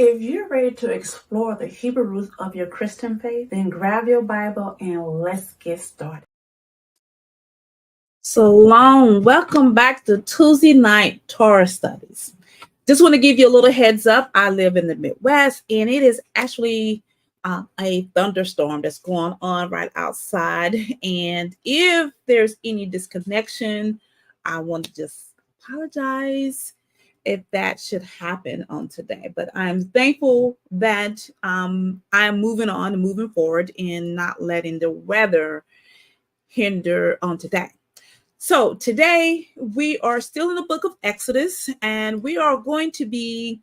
If you're ready to explore the Hebrew roots of your Christian faith, then grab your Bible and let's get started. Shalom. Welcome back to Tuesday night Torah Studies. Just want to give you a little heads up. I live in the Midwest, and it is actually a thunderstorm that's going on right outside. And if there's any disconnection, I want to just apologize if that should happen on today. But I'm thankful that I'm moving on and moving forward and not letting the weather hinder on today. So today we are still in the book of Exodus, and we are going to be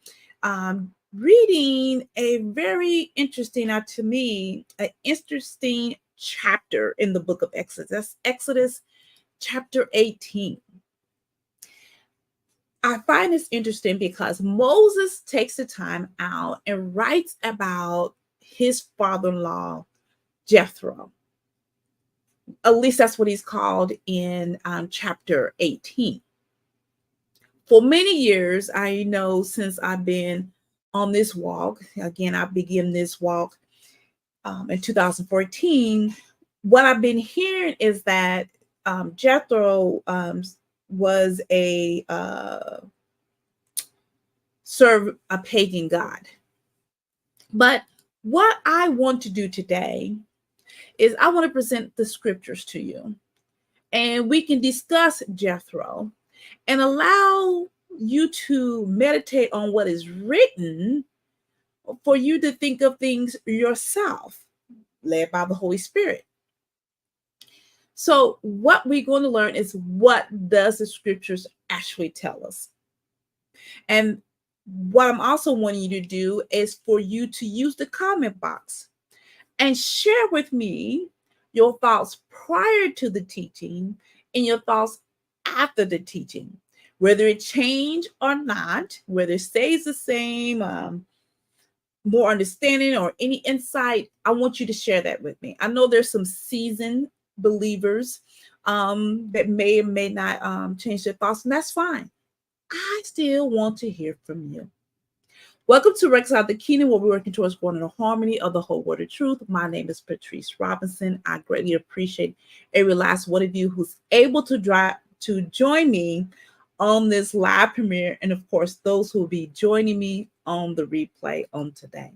reading a very interesting, to me, an interesting chapter in the book of Exodus. That's Exodus chapter 18. I find this interesting because Moses takes the time out and writes about his father-in-law, Jethro. At least that's what he's called in chapter 18. For many years, I know since I've been on this walk, again, I began this walk in 2014, what I've been hearing is that Jethro was serve a pagan god. But what I want to do today is I want to present the scriptures to you, and we can discuss Jethro and allow you to meditate on what is written for you to think of things yourself, led by the Holy Spirit. So what we're going to learn is, what does the scriptures actually tell us? And what I'm also wanting you to do is for you to use the comment box and share with me your thoughts prior to the teaching and your thoughts after the teaching, whether it changed or not, whether it stays the same, more understanding or any insight. I want you to share that with me. I know there's some seasoned believers that may or may not change their thoughts, and that's fine. I still want to hear from you. Welcome to Reconcile the Kingdom, where we're working towards growing in the harmony of the whole word of truth. My name is Patrice Robinson. I greatly appreciate every last one of you who's able to join me on this live premiere, and of course, those who will be joining me on the replay on today.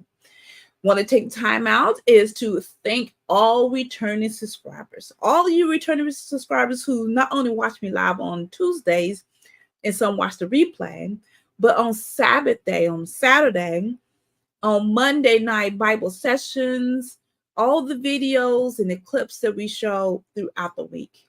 Want to take time out is to thank all returning subscribers, all of you returning subscribers who not only watch me live on Tuesdays and some watch the replay, but on Sabbath day, on Saturday, on Monday night Bible sessions, all the videos and the clips that we show throughout the week.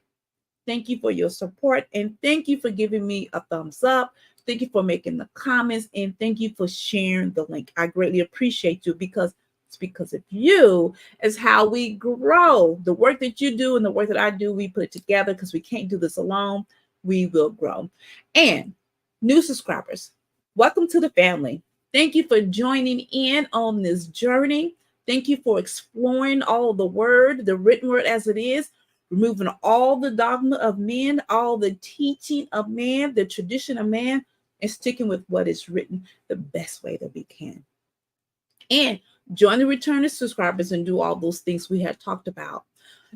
Thank you for your support, and thank you for giving me a thumbs up. Thank you for making the comments, and thank you for sharing the link. I greatly appreciate you, because it's because of you is how we grow. The work that you do and the work that I do, we put it together because we can't do this alone. We will grow. And new subscribers, welcome to the family. Thank you for joining in on this journey. Thank you for exploring all the word, the written word as it is, removing all the dogma of men, all the teaching of man, the tradition of man, and sticking with what is written the best way that we can. And join the returning subscribers and do all those things we had talked about.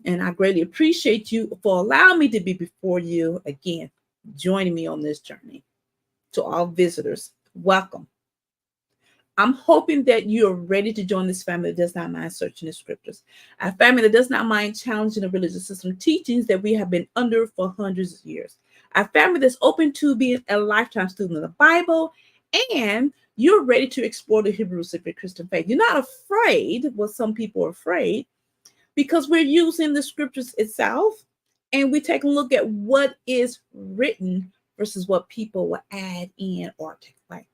And I greatly appreciate you for allowing me to be before you again, joining me on this journey. To all visitors, welcome. I'm hoping that you're ready to join this family that does not mind searching the scriptures, a family that does not mind challenging the religious system teachings that we have been under for hundreds of years, a family that's open to being a lifetime student of the Bible, and you're ready to explore the Hebrew roots of your Christian faith. You're not afraid, what some people are afraid, because we're using the scriptures itself, and we take a look at what is written versus what people will add in or take away.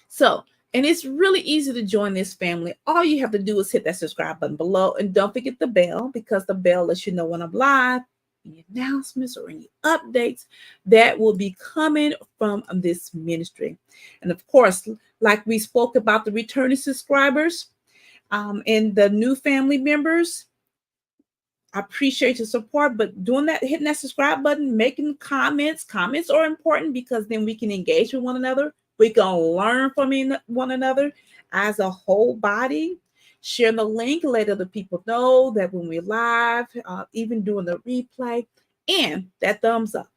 So, and it's really easy to join this family. All you have to do is hit that subscribe button below, and don't forget the bell, because the bell lets you know when I'm live, any announcements or any updates that will be coming from this ministry. And of course, like we spoke about the returning subscribers and the new family members, I appreciate your support, but doing that, hitting that subscribe button, making comments are important, because then we can engage with one another. We can learn from one another as a whole body. Share the link, let other people know that when we're live, even doing the replay, and that thumbs up.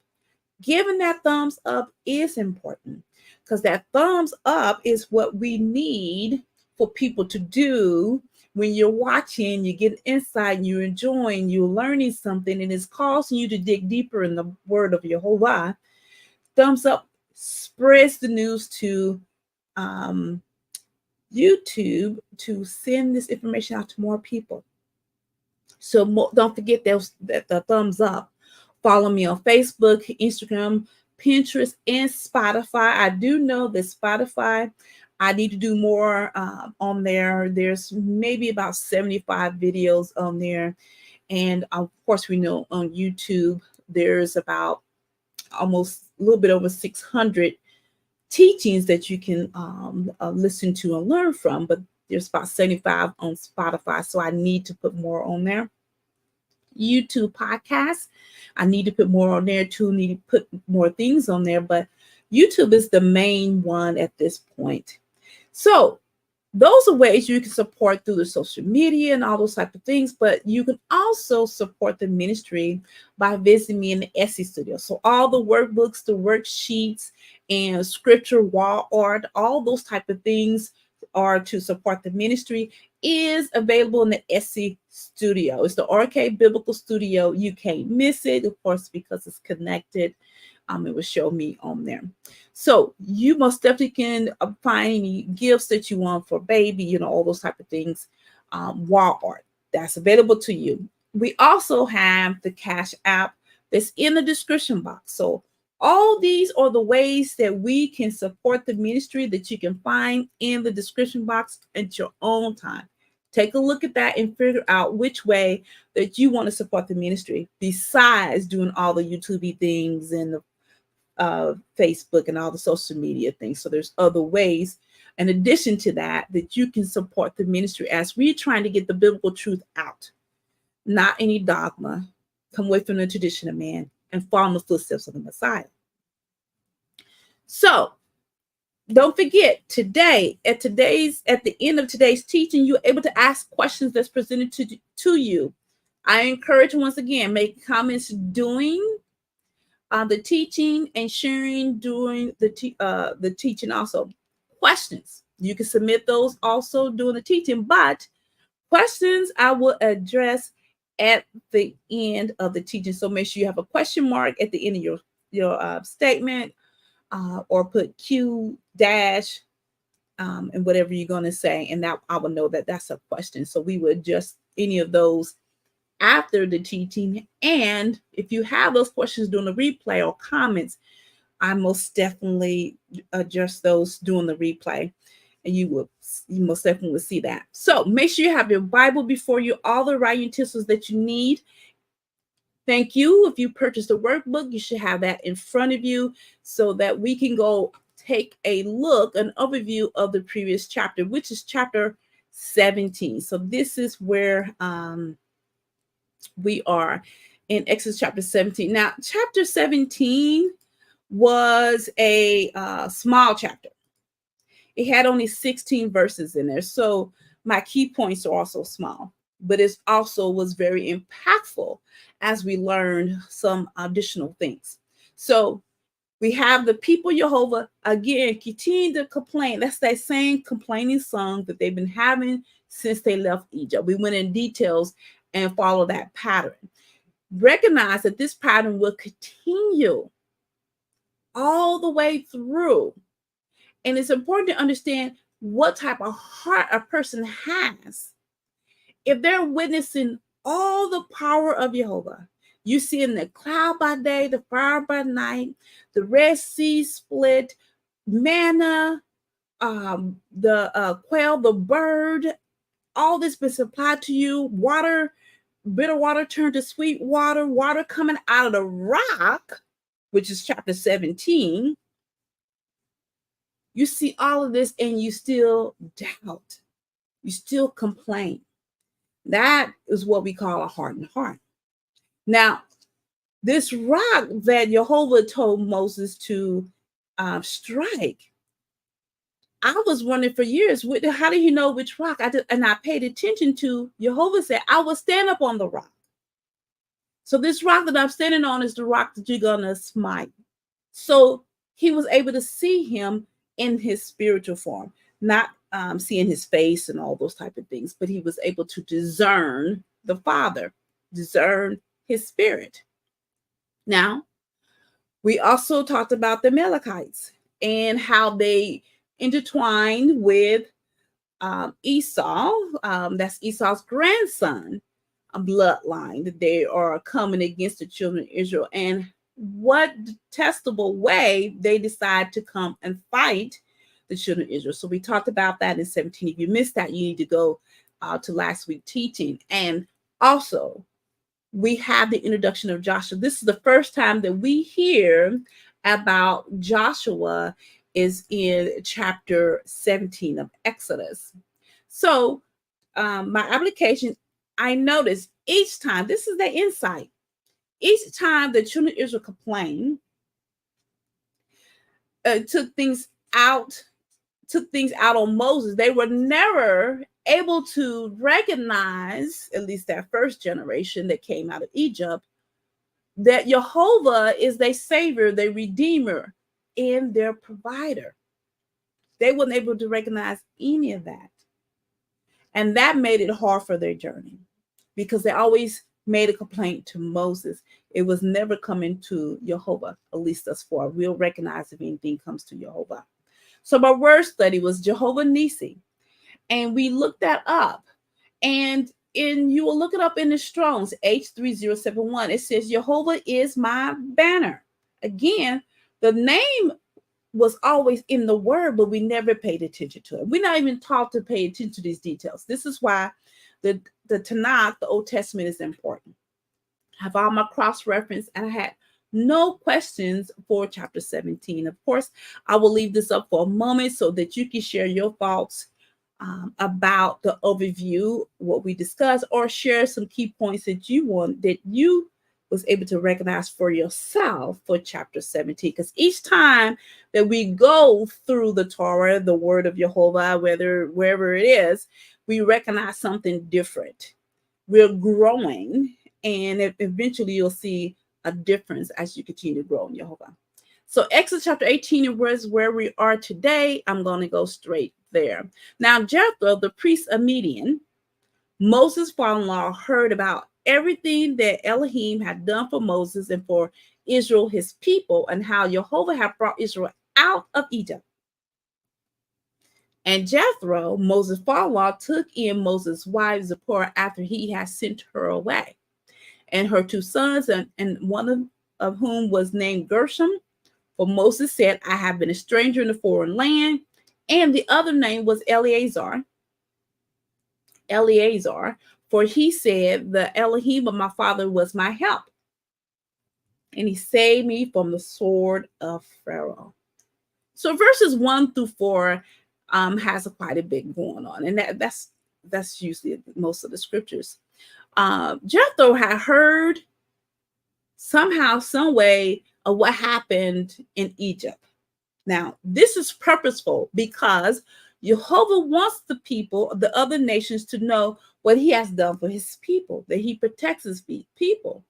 Giving that thumbs up is important because that thumbs up is what we need for people to do when you're watching, you get insight, you're enjoying, you're learning something, and it's causing you to dig deeper in the word of Yehovah. Thumbs up spreads the news to YouTube to send this information out to more people. So don't forget that the thumbs up. Follow me on Facebook, Instagram, Pinterest, and Spotify. I do know that Spotify, I need to do more on there. There's maybe about 75 videos on there. And of course, we know on YouTube, there's about almost a little bit over 600 teachings that you can listen to and learn from. But there's about 75 on Spotify. So I need to put more on there. YouTube podcasts, I need to put more on there too, need to put more things on there, but YouTube is the main one at this point. So those are ways you can support through the social media and all those type of things, but you can also support the ministry by visiting me in the Etsy studio. So all the workbooks, the worksheets, and scripture wall art, all those type of things are to support the ministry is available in the Etsy studio. It's the RK Biblical Studio. You can't miss it, of course, because it's connected. It will show me on there. So you most definitely can find any gifts that you want for baby, all those type of things. Wall art, that's available to you. We also have the Cash App that's in the description box. So all these are the ways that we can support the ministry that you can find in the description box at your own time. Take a look at that and figure out which way that you want to support the ministry besides doing all the YouTube things and the Facebook and all the social media things. So there's other ways in addition to that you can support the ministry as we're trying to get the biblical truth out, not any dogma, come away from the tradition of man and follow in the footsteps of the Messiah. So don't forget, today, at the end of today's teaching, you're able to ask questions that's presented to you. I encourage, once again, make comments during the teaching and sharing during the teaching also. Questions, you can submit those also during the teaching, but questions I will address at the end of the teaching. So make sure you have a question mark at the end of your statement, or put Q dash and whatever you're going to say, and that I will know that that's a question. So we would adjust any of those after the teaching. And if you have those questions during the replay or comments, I most definitely adjust those during the replay, and you most definitely will see that. So make sure you have your Bible before you, all the writing utensils that you need. Thank you. If you purchased a workbook, you should have that in front of you so that we can go take a look, an overview of the previous chapter, which is chapter 17. So this is where we are in Exodus chapter 17. Now, chapter 17 was a small chapter. It had only 16 verses in there. So my key points are also small, but it also was very impactful as we learned some additional things. So we have the people Yehovah, again, continue to complain. That's that same complaining song that they've been having since they left Egypt. We went in details and follow that pattern. Recognize that this pattern will continue all the way through. And it's important to understand what type of heart a person has. If they're witnessing all the power of Yehovah, you see in the cloud by day, the fire by night, the Red Sea split, manna, the quail, the bird, all this been supplied to you, water, bitter water turned to sweet water, water coming out of the rock, which is chapter 17. You see all of this and you still doubt. You still complain. That is what we call a hardened heart. Now, this rock that Yehovah told Moses to strike I was wondering for years, how do you know which rock? And I paid attention to Yehovah said, I will stand up on the rock. So this rock that I'm standing on is the rock that you're going to smite. So he was able to see him in his spiritual form, not seeing his face and all those type of things, but he was able to discern the Father, discern his spirit. Now, we also talked about the Amalekites and how they intertwined with Esau. That's Esau's grandson, a bloodline that they are coming against the children of Israel, and what detestable way they decide to come and fight the children of Israel. So we talked about that in 17. If you missed that, you need to go to last week's teaching. And also, we have the introduction of Joshua. This is the first time that we hear about Joshua is in chapter 17 of Exodus. So my application, I noticed each time, this is the insight, each time the children of Israel complained, took things out on Moses, they were never able to recognize, at least that first generation that came out of Egypt, that Yehovah is their savior, their redeemer, and their provider. They weren't able to recognize any of that. And that made it hard for their journey because they always made a complaint to Moses. It was never coming to Yehovah, at least thus far. We'll recognize if anything comes to Yehovah. So my word study was Jehovah Nisi. And we looked that up. And you will look it up in the Strong's H3071. It says, Yehovah is my banner. Again, the name was always in the word, but we never paid attention to it. We're not even taught to pay attention to these details. This is why the Tanakh, the Old Testament, is important. I have all my cross-reference, and I had no questions for chapter 17. Of course, I will leave this up for a moment so that you can share your thoughts about the overview, what we discussed, or share some key points that you was able to recognize for yourself for chapter 17. Because each time that we go through the Torah, the word of Yehovah, wherever it is, we recognize something different. We're growing, and eventually you'll see a difference as you continue to grow in Yehovah. So Exodus chapter 18 is where we are today. I'm going to go straight there. Now, Jethro, the priest of Midian, Moses' father-in-law, heard about everything that Elohim had done for Moses and for Israel, his people, and how Yehovah had brought Israel out of Egypt. And Jethro, Moses' father-in-law, took in Moses' wife Zipporah after he had sent her away, and her two sons, and one of whom was named Gershom. For Moses said, I have been a stranger in a foreign land. And the other name was Eleazar, for he said, the Elohim of my father was my help, and he saved me from the sword of Pharaoh. So verses 1 through 4 has quite a bit going on, and that's usually most of the scriptures. Jethro had heard somehow, some way, of what happened in Egypt. Now, this is purposeful because Yehovah wants the people, the other nations, to know what he has done for his people, that he protects his people.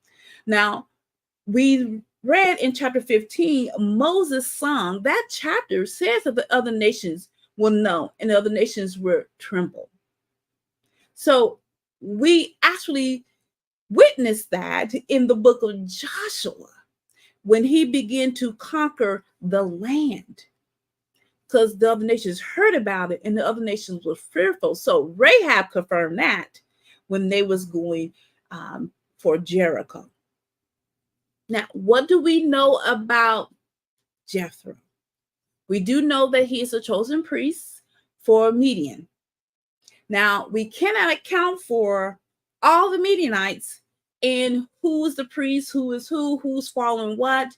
Now, we read in chapter 15, Moses' song. That chapter says that the other nations will know and the other nations will tremble. So we actually witnessed that in the book of Joshua when he began to conquer the land, because the other nations heard about it and the other nations were fearful. So Rahab confirmed that when they was going for Jericho. Now, what do we know about Jethro? We do know that he is a chosen priest for Midian. Now, we cannot account for all the Midianites and who is the priest, who is who's following what,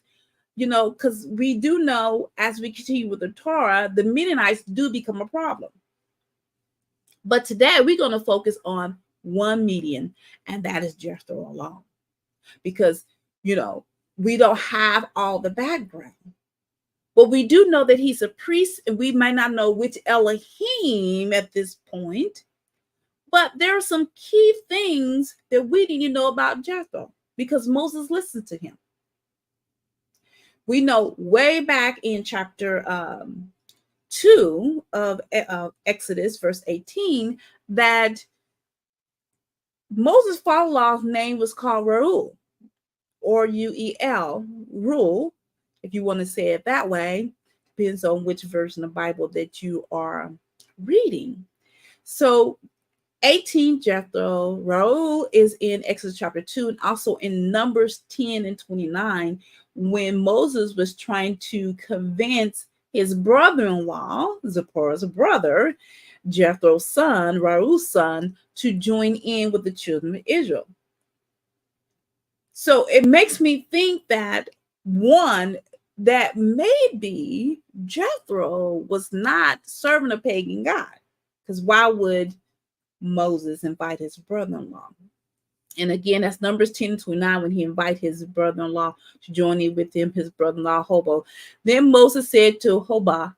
because we do know as we continue with the Torah, the Midianites do become a problem. But today we're going to focus on one Midian, and that is Jethro alone, because we don't have all the background. But we do know that he's a priest, and we might not know which Elohim at this point. But there are some key things that we need to know about Jethro because Moses listened to him. We know way back in chapter 2 of Exodus, verse 18, that Moses' father-in-law's name was called Reuel, or Uel, Rule, if you want to say it that way. Depends on which version of the Bible that you are reading. So 18, Jethro, Reuel is in Exodus chapter 2, and also in Numbers 10 and 29, when Moses was trying to convince his brother-in-law, Zipporah's brother, Jethro's son, Reuel's son, to join in with the children of Israel. So it makes me think that, one, that maybe Jethro was not serving a pagan god, because why would Moses invite his brother-in-law? And again, that's Numbers 10 and 29, when he invited his brother-in-law to join in with him, his brother-in-law Hobah. Then Moses said to Hobah,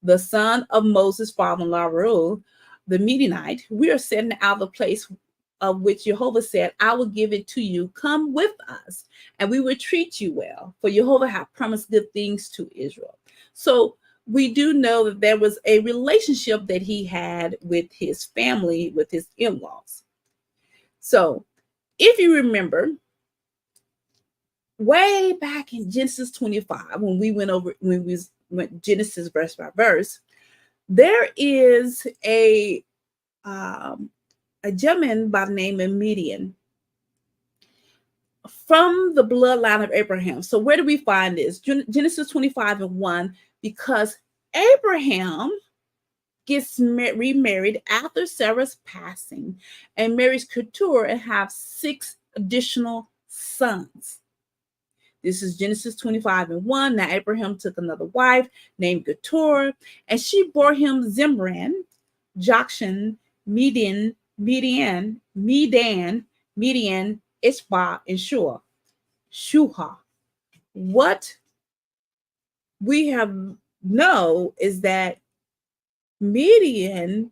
the son of Moses' father-in-law Reuel, the Midianite, we are setting out the place of which Yehovah said, I will give it to you. Come with us, and we will treat you well. For Yehovah hath promised good things to Israel. So we do know that there was a relationship that he had with his family, with his in-laws. So if you remember, way back in Genesis 25, when we went Genesis verse by verse, there is a gentleman by the name of Midian from the bloodline of Abraham. So where do we find this? Genesis 25 and 1, because Abraham gets remarried after Sarah's passing and marries Keturah and have 6 additional sons. This is Genesis 25 and 1. Now Abraham took another wife named Keturah, and she bore him Zimran, Jokshan, Medan, Ishbah, and Shuha. What we know is that Midian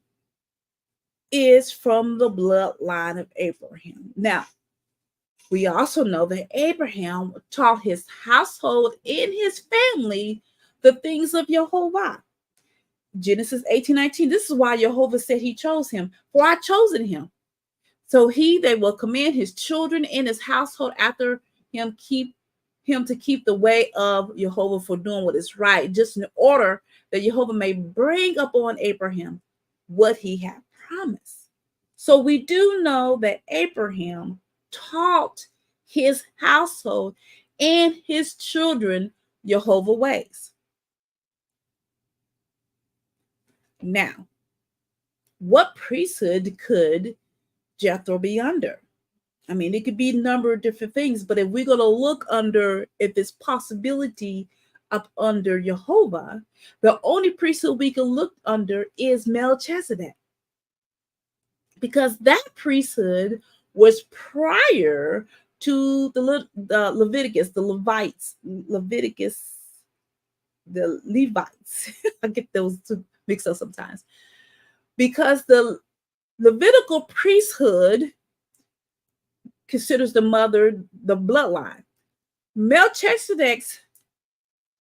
is from the bloodline of Abraham. Now, we also know that Abraham taught his household and his family the things of Yehovah. Genesis 18:19. This is why Yehovah said he chose him, for I chosen him. So they will command his children and his household after him to keep the way of Yehovah, for doing what is right, just in order that Yehovah may bring upon Abraham what he had promised. So we do know that Abraham taught his household and his children Yehovah ways. Now, what priesthood could Jethro be under? I mean, it could be a number of different things, but if we're going to look under, if it's possibility up under Yehovah, the only priesthood we can look under is Melchizedek, because that priesthood was prior to the Leviticus, the Levites. I get those two mixed up sometimes, because the Levitical priesthood considers the mother the bloodline. Melchizedek's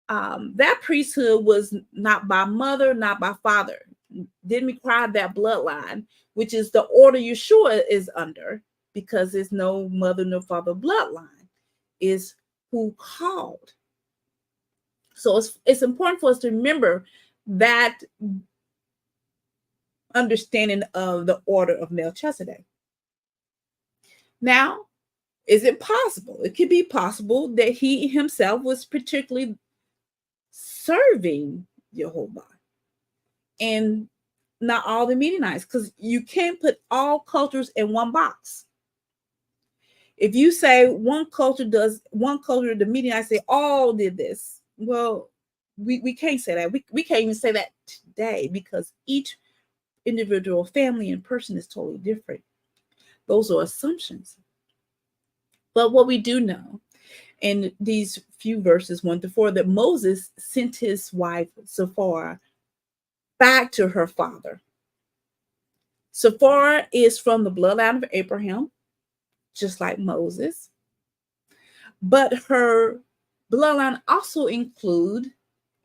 that priesthood was not by mother, not by father, didn't require that bloodline, which is the order Yeshua is under, because there's no mother no father bloodline, is who called. So it's important for us to remember that understanding of the order of Melchizedek. Now, is it possible? It could be possible that he himself was particularly serving Yehovah and not all the Midianites, because you can't put all cultures in one box. If you say one culture, the Midianites say all did this. Well, we can't say that. We can't even say that today, because each individual family and person is totally different. Those are assumptions. But what we do know in these few verses 1-4 that Moses sent his wife Sephora back to her father. Sephora is from the bloodline of Abraham, just like Moses, but her bloodline also include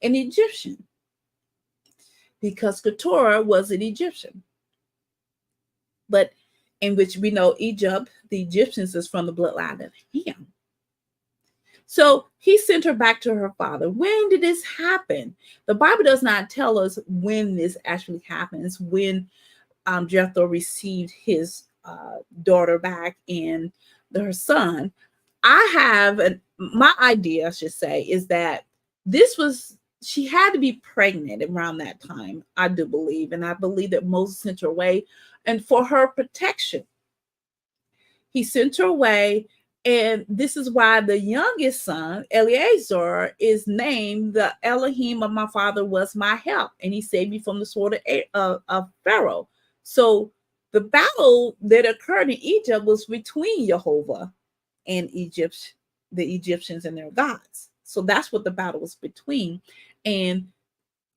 an Egyptian, because Keturah was an Egyptian, but in which we know Egypt, the Egyptians, is from the bloodline of Ham. So he sent her back to her father. When did this happen? The Bible does not tell us when this actually happens, when Jethro received his daughter back and her son. My idea, I should say, is that she had to be pregnant around that time, I do believe. And I believe that Moses sent her away, and for her protection, he sent her away. And this is why the youngest son, Eleazar, is named the Elohim of my father was my help, and he saved me from the sword of Pharaoh. So the battle that occurred in Egypt was between Yehovah and the Egyptians and their gods. So that's what the battle was between. And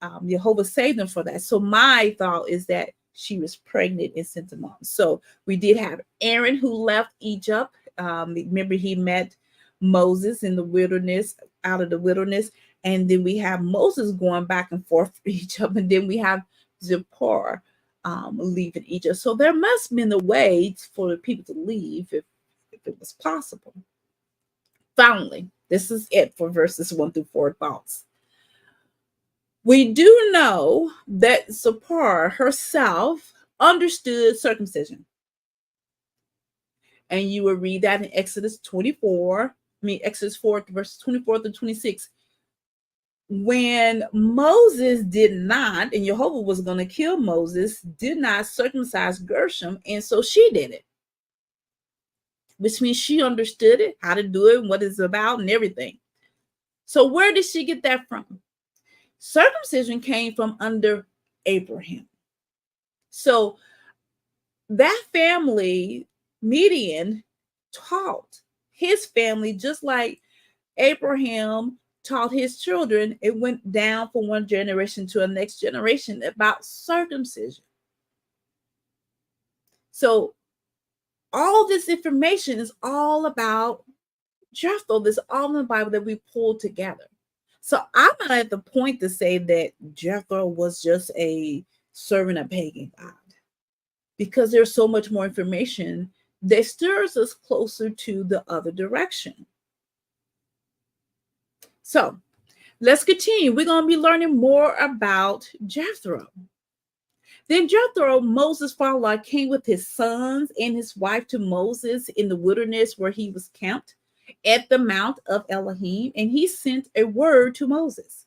Yehovah saved them for that. So my thought is that she was pregnant and sent them on. So we did have Aaron, who left Egypt. Remember, he met Moses in the wilderness, out of the wilderness. And then we have Moses going back and forth for Egypt. And then we have Zipporah leaving Egypt. So there must have been a way for the people to leave if it was possible. Finally, this is it for verses 1-4 thoughts. We do know that Zipporah herself understood circumcision. And you will read that in Exodus 4, verses 24-26. When Moses did not, and Yehovah was going to kill Moses, did not circumcise Gershom, and so she did it. Which means she understood it, how to do it, what it's about, and everything. So where did she get that from? Circumcision came from under Abraham. So that family, Midian, taught his family, just like Abraham taught his children. It went down from one generation to the next generation about circumcision. So all this information is all about Jethro. This is all in the Bible that we pulled together. So I'm not at the point to say that Jethro was just a servant of pagan God, because there's so much more information that stirs us closer to the other direction. So let's continue. We're going to be learning more about Jethro. Then Jethro, Moses' father, came with his sons and his wife to Moses in the wilderness where he was camped at the mount of Elohim, and he sent a word to Moses.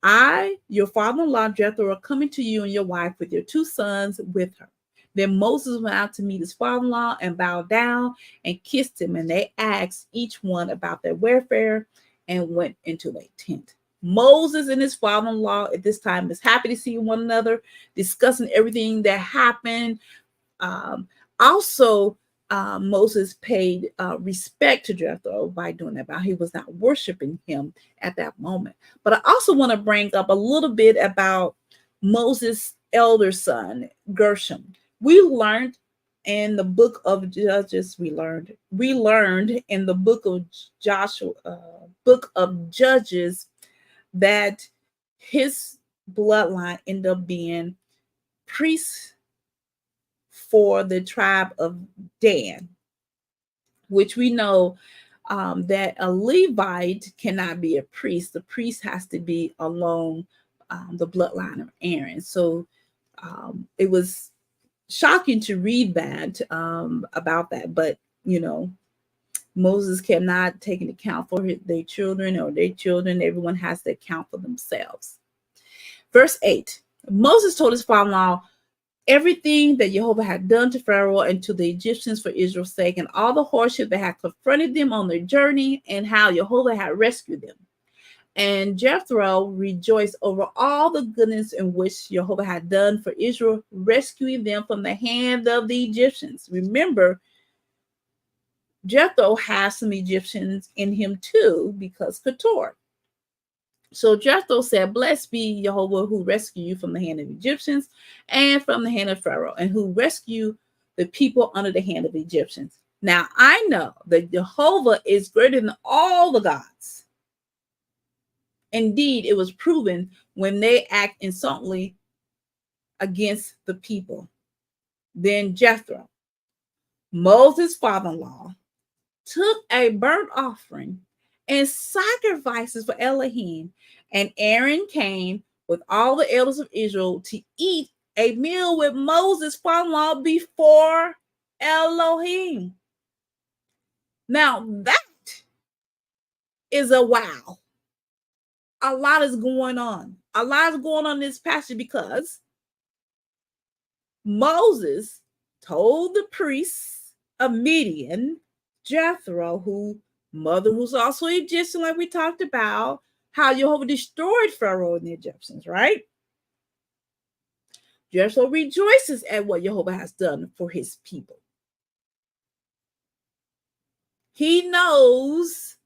I, your father-in-law Jethro, are coming to you and your wife with your 2 sons with her. Then Moses went out to meet his father-in-law and bowed down and kissed him, and they asked each one about their welfare and went into a tent. Moses and his father-in-law at this time is happy to see one another, discussing everything that happened. Moses paid respect to Jethro by doing that, but he was not worshiping him at that moment. But I also want to bring up a little bit about Moses' elder son, Gershom. We learned in the book of Judges, we learned in the book of Judges that his bloodline ended up being priests for the tribe of Dan, which we know that a Levite cannot be a priest. The priest has to be along the bloodline of Aaron. So it was shocking to read that about that, but Moses cannot take into account for their children or their children. Everyone has to account for themselves. Verse 8, Moses told his father-in-law everything that Yehovah had done to Pharaoh and to the Egyptians for Israel's sake, and all the hardship that had confronted them on their journey, and how Yehovah had rescued them. And Jethro rejoiced over all the goodness in which Yehovah had done for Israel, rescuing them from the hand of the Egyptians. Remember, Jethro has some Egyptians in him too, because Keturah. So Jethro said, "Blessed be Yehovah who rescued you from the hand of Egyptians and from the hand of Pharaoh, and who rescued the people under the hand of the Egyptians. Now I know that Jehovah is greater than all the gods. Indeed, it was proven when they act insolently against the people." Then Jethro, Moses' father-in-law, took a burnt offering and sacrifices for Elohim, and Aaron came with all the elders of Israel to eat a meal with Moses' father-in-law before Elohim. Now that is a wow. A lot is going on. A lot is going on in this passage because Moses told the priests of Midian, Jethro, whose mother was also Egyptian, like we talked about, how Jehovah destroyed Pharaoh and the Egyptians, right? Jethro rejoices at what Jehovah has done for his people. He knows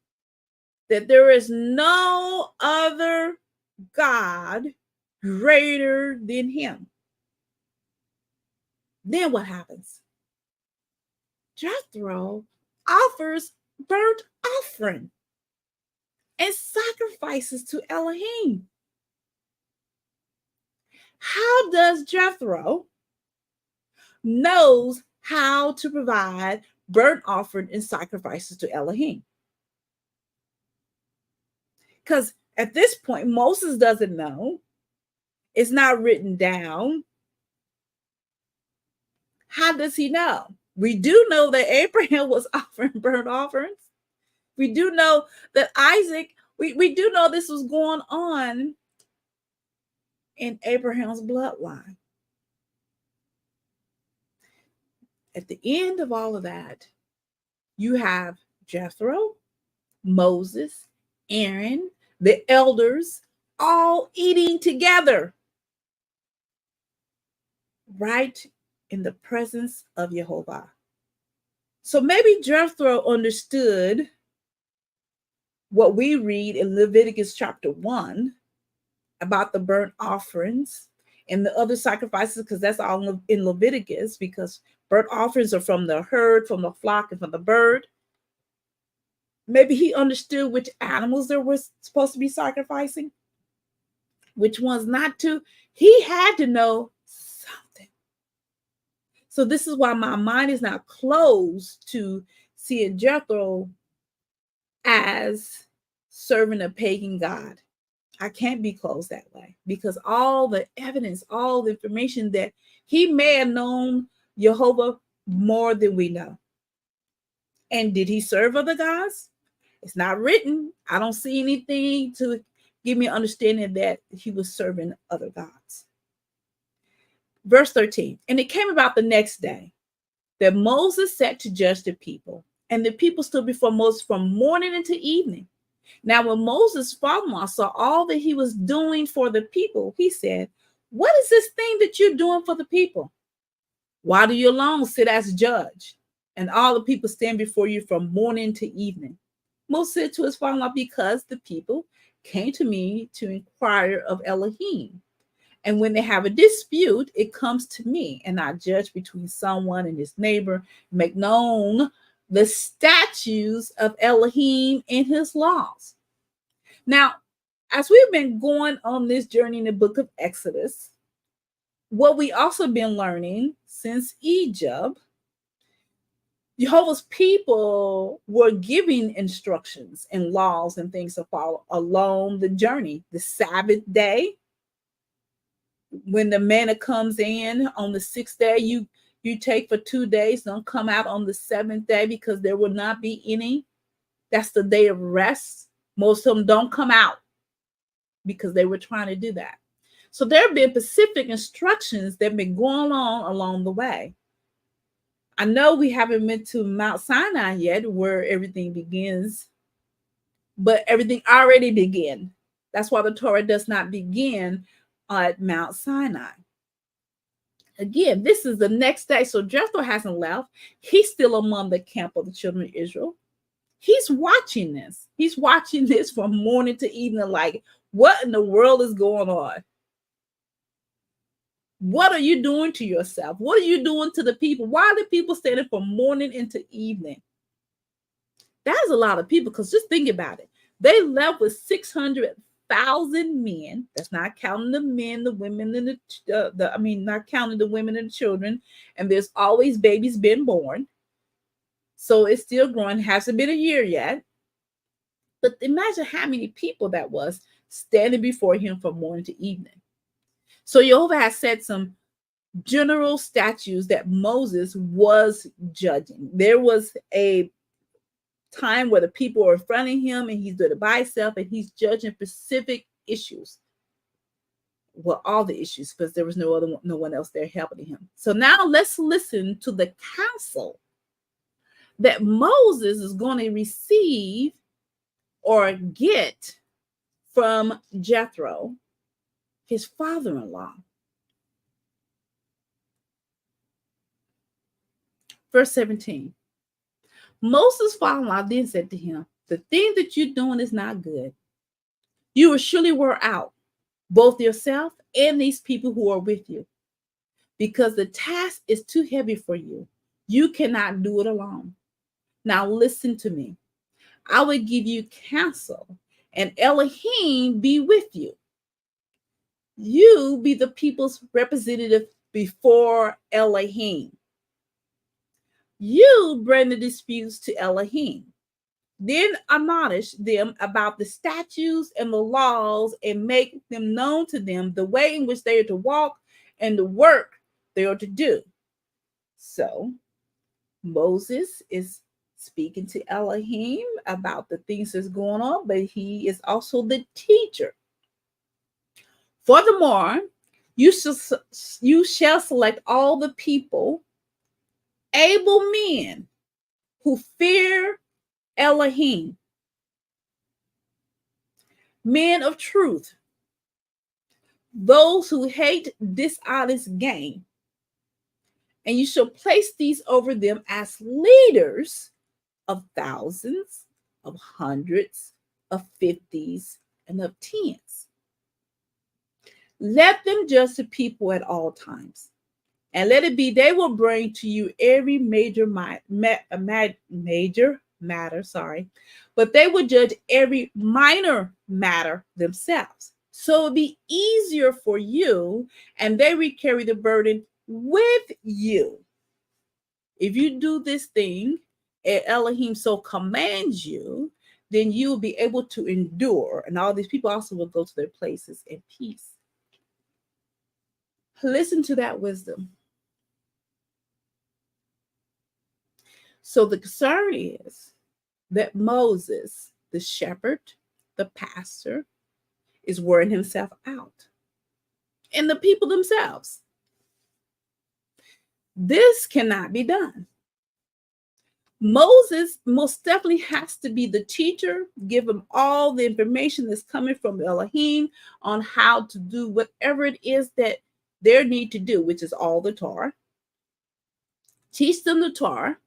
that there is no other God greater than him. Then what happens? Jethro offers burnt offering and sacrifices to Elohim. How does Jethro knows how to provide burnt offering and sacrifices to Elohim? Because at this point, Moses doesn't know. It's not written down. How does he know? We do know that Abraham was offering burnt offerings. We do know that Isaac, we do know this was going on in Abraham's bloodline. At the end of all of that, you have Jethro, Moses, Aaron, the elders, all eating together, right in the presence of Yehovah. So maybe Jethro understood what we read in Leviticus chapter 1 about the burnt offerings and the other sacrifices, because that's all in Leviticus, because burnt offerings are from the herd, from the flock, and from the bird. Maybe he understood which animals there was supposed to be sacrificing, which ones not to. He had to know something. So this is why my mind is not closed to seeing Jethro as serving a pagan god. I can't be closed that way, because all the evidence, all the information that he may have known Yehovah more than we know. And did he serve other gods? It's not written. I don't see anything to give me an understanding that he was serving other gods. Verse 13, and it came about the next day that Moses sat to judge the people, and the people stood before Moses from morning until evening. Now, when Moses' father-in-law saw all that he was doing for the people, he said, "What is this thing that you're doing for the people? Why do you alone sit as judge, and all the people stand before you from morning to evening?" Moses said to his father-in-law, "Because the people came to me to inquire of Elohim. And when they have a dispute, it comes to me, and I judge between someone and his neighbor, make known the statutes of Elohim and his laws." Now, as we've been going on this journey in the book of Exodus, what we also been learning since Egypt, Jehovah's people were giving instructions and laws and things to follow along the journey. The Sabbath day, when the manna comes in on the 6th day, you take for 2 days, don't come out on the 7th day, because there will not be any. That's the day of rest. Most of them don't come out because they were trying to do that. So there have been specific instructions that have been going on along the way. I know we haven't been to Mount Sinai yet, where everything begins, but everything already began. That's why the Torah does not begin at Mount Sinai. Again, this is the next day. So Jethro hasn't left. He's still among the camp of the children of Israel. He's watching this. He's watching this from morning to evening, like, what in the world is going on? What are you doing to yourself? What are you doing to the people? Why are the people standing from morning into evening? That is a lot of people, because just think about it. They left with 600,000 men. That's not counting the men, the women, and not counting the women and the children. And there's always babies been born. So it's still growing. Hasn't been a year yet. But imagine how many people that was standing before him from morning to evening. So Yehovah has set some general statutes that Moses was judging. There was a time where the people were fronting him, and he's doing it by himself, and he's judging specific issues. Well, all the issues, because there was no one else there helping him. So now let's listen to the counsel that Moses is going to receive or get from Jethro, his father-in-law. Verse 17. Moses' father-in-law then said to him, the thing that you're doing is not good. You will surely wear out both yourself and these people who are with you, because the task is too heavy for you. You cannot do it alone. Now listen to me. I will give you counsel, and Elohim be with you. You be the people's representative before Elohim. You bring the disputes to Elohim. Then admonish them about the statutes and the laws, and make them known to them the way in which they are to walk and the work they are to do. So Moses is speaking to Elohim about the things that's going on, but he is also the teacher. Furthermore, you shall select all the people, able men who fear Elohim, men of truth, those who hate dishonest gain, and you shall place these over them as leaders of thousands, of hundreds, of fifties, and of tens. Let them judge the people at all times, and let it be they will bring to you every major matter, but they will judge every minor matter themselves. So it'll be easier for you, and they will carry the burden with you. If you do this thing, and Elohim so commands you, then you will be able to endure, and all these people also will go to their places in peace. Listen to that wisdom. So the concern is that Moses, the shepherd, the pastor, is wearing himself out, and the people themselves. This cannot be done. Moses most definitely has to be the teacher, give them all the information that's coming from Elohim on how to do whatever it is that they need to do, which is all the Torah. Teach them the Torah,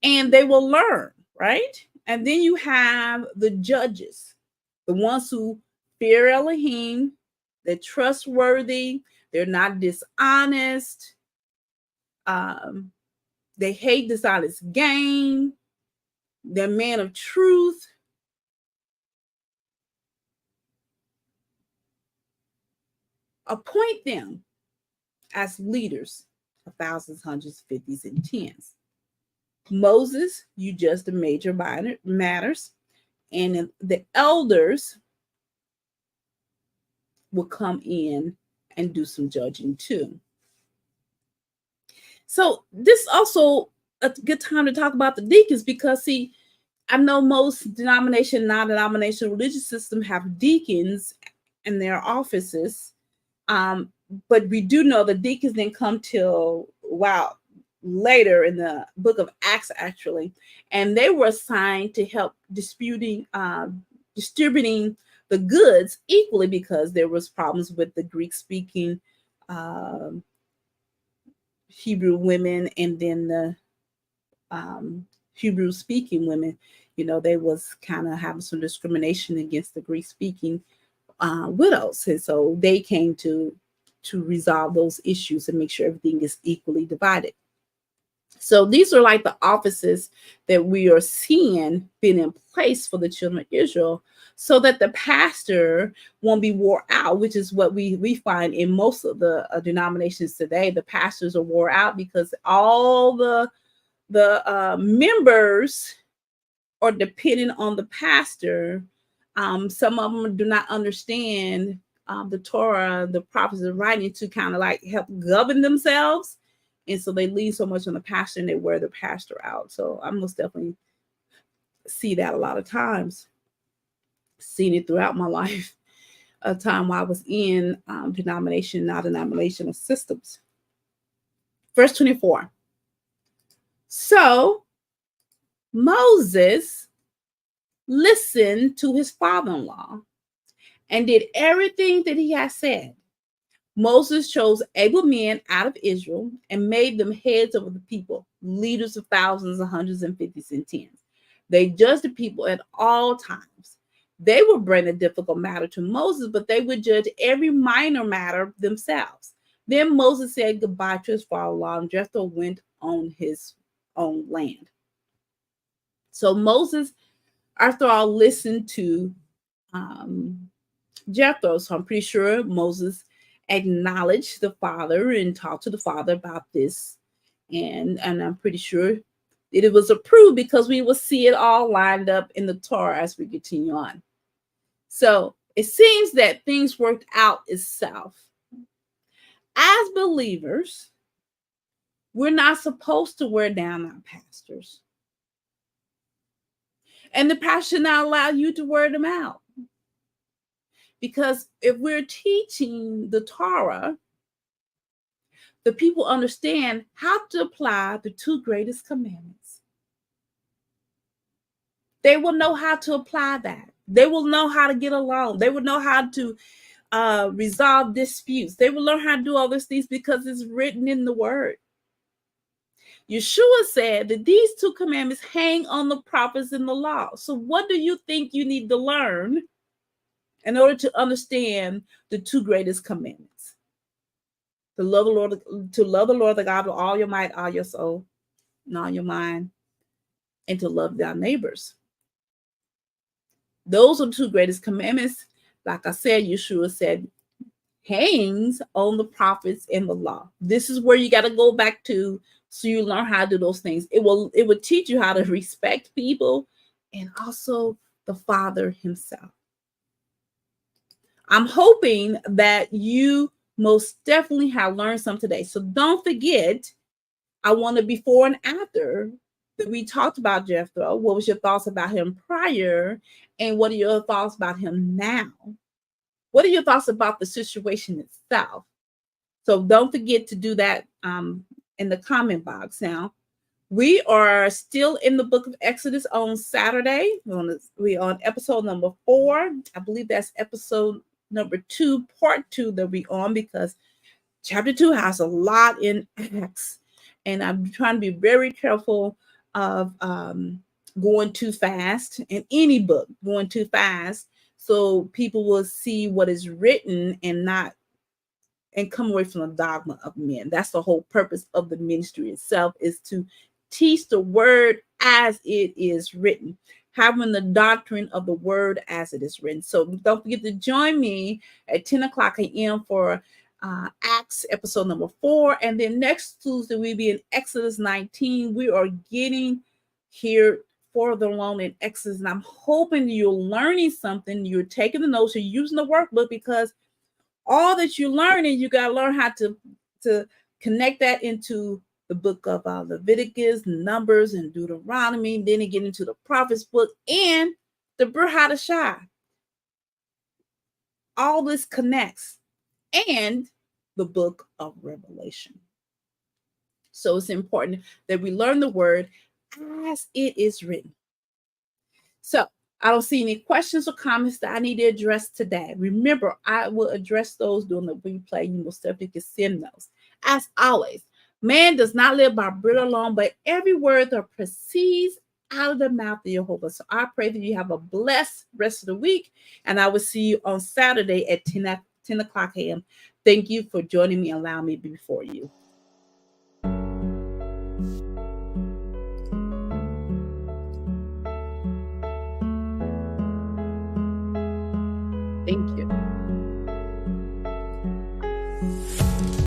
and they will learn, right? And then you have the judges, the ones who fear Elohim, they're trustworthy, they're not dishonest, they hate dishonest gain, they're men of truth. Appoint them as leaders of thousands, hundreds, fifties, and tens. Moses, you judge the major matters, and the elders will come in and do some judging too. So this also a good time to talk about the deacons, because see, I know most non-denominational religious systems have deacons in their offices, but we do know the deacons didn't come till later in the book of Acts, actually, and they were assigned to help distributing the goods equally, because there was problems with the Greek-speaking Hebrew women and then the Hebrew speaking women, they was kind of having some discrimination against the Greek speaking widows. And so they came to resolve those issues and make sure everything is equally divided. So these are like the offices that we are seeing being in place for the children of Israel, so that the pastor won't be wore out, which is what we find in most of the denominations today. The pastors are wore out because all the members are dependent on the pastor. Some of them do not understand the Torah, the prophets are writing to kind of like help govern themselves. And so they lean so much on the pastor and they wear the pastor out. So I most definitely see that a lot of times. Seen it throughout my life, a time while I was in non-denominational systems. Verse 24. So Moses listened to his father-in-law and did everything that he had said. Moses chose able men out of Israel and made them heads over the people, leaders of thousands and hundreds and fifties and tens. They judged the people at all times. They would bring a difficult matter to Moses, but they would judge every minor matter themselves. Then Moses said goodbye to his father-in-law, and Jethro went on his own land. So Moses, after all, listened to Jethro. So I'm pretty sure Moses acknowledged the father and talked to the father about this. And I'm pretty sure that it was approved, because we will see it all lined up in the Torah as we continue on. So it seems that things worked out itself. As believers, we're not supposed to wear down our pastors. And the pastor should not allow you to wear them out. Because if we're teaching the Torah, the people understand how to apply the two greatest commandments. They will know how to apply that. They will know how to get along. They will know how to resolve disputes. They will learn how to do all these things because it's written in the word. Yeshua said that these two commandments hang on the prophets and the law. So what do you think you need to learn in order to understand the two greatest commandments? To love the Lord thy God with all your might, all your soul, and all your mind, and to love thy neighbors. Those are the two greatest commandments. Like I said, Yeshua said, hangs on the prophets and the law. This is where you got to go back to, so you learn how to do those things. It will teach you how to respect people and also the Father himself. I'm hoping that you most definitely have learned something today. So don't forget, I want a before and after that we talked about Jethro. What was your thoughts about him prior? And what are your thoughts about him now? What are your thoughts about the situation itself? So don't forget to do that in the comment box. Now, we are still in the book of Exodus on Saturday. We're on episode number 4. I believe that's episode number 2, part 2 that we're on, because chapter 2 has a lot in Acts. And I'm trying to be very careful of going too fast in any book, going too fast, so people will see what is written and come away from the dogma of men. That's the whole purpose of the ministry itself, is to teach the word as it is written, having the doctrine of the word as it is written. So don't forget to join me at 10 o'clock a.m. for Acts episode number 4. And then next Tuesday, we'll be in Exodus 19. We are getting here further along in Exodus, and I'm hoping you're learning something. You're taking the notes, you're using the workbook, because all that you're learning, you got to learn how to connect that into the book of Leviticus, Numbers, and Deuteronomy. Then you get into the prophets book and the Brit Hadashah. All this connects, and the book of Revelation. So it's important that we learn the word as it is written. So I don't see any questions or comments that I need to address today. Remember, I will address those during the replay. You most definitely can send those. As always, Man does not live by bread alone, but every word that proceeds out of the mouth of Jehovah. So I pray that you have a blessed rest of the week, and I will see you on Saturday at 10 o'clock a.m. Thank you for joining me and allowing me before you.